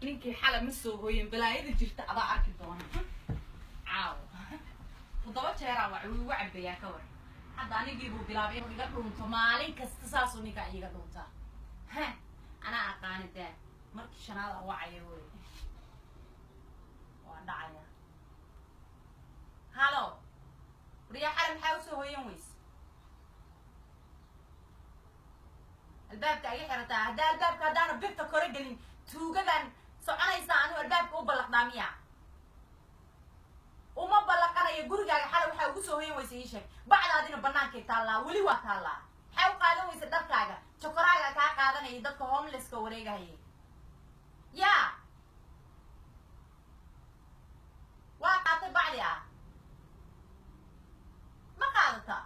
ninkii xala ma soo hooyin balaayada jirta adaa arki doona caaw todoba jeer aan wacay ugu cabayaa ka war hadda anigii buu bilaabay inuu iga dhunto maalin kasta saasuu ninka iga dhuntaa ana aqaanida markii shanaad aan wacay way waa dhacaya halo riya xala maxaa u soo hooyin weys albaabka ay xirataa hadda albaabka haddaana bibta kore gelin tuugadan soconaysa anu albaabka u ballaqdaamiya uma ballaqanayo gurigaaga xala waxaa ugu soo hooyin weysa ii sheeg bacdaadina bannaankay taallaa weli waa taallaa maxay u qaadan weysa dharkaaga jokoraaga kaa qaadanaya dadka homelesska wareegahaya yaa waa qaatay bacdi ah ma qaadata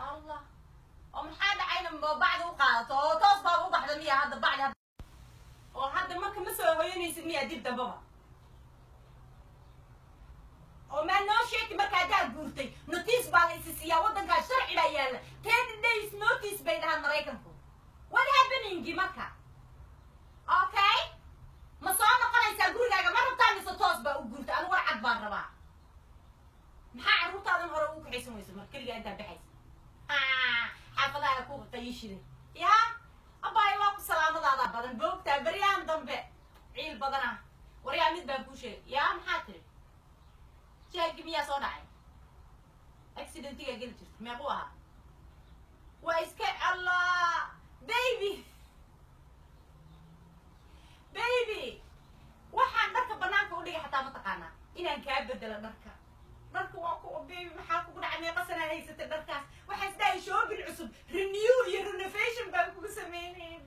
allah oo maxaa dhacayna bacdi u qaadato oo toos baa u baxda miya hadda bacdi oo hadda marka ma soo hooyanaysid miya dib dambaba oo maa noo sheegi marka haddaad guurtay notice baa la isi siiyaa waddankaa sharci baa yaalla 10 days notice bay dhahaan maraykanku what happeningi marka okay ma soo noqonaysaa gurigaaga ma rabtaa mise toos baa u guurtay anigu war cad baan rabaa maxaa carruurtaadan hore ugu kaxaysan weysa mar keligaa intaa baxaysa xaafadaha ku qayishide yaa abbaay waa ku salaamadaada badan boogtaa beryahan dambe ciil badana waryaa mid baan kuu sheegay yaa maxaa tiri shaagi miyaa soo dhacay accidentiga geli jirta meequu ahaa waa iska allah baby waxaan dharka banaanka u dhigay xataa ma taqaanaa inaan kaa bedelo dharka waa ku baby maxaa kugu dhacay meeqa sanaa haysatay dharkaas waxaa isdhahay shoobin cusub renew iyo renovation baan kugu sameynaya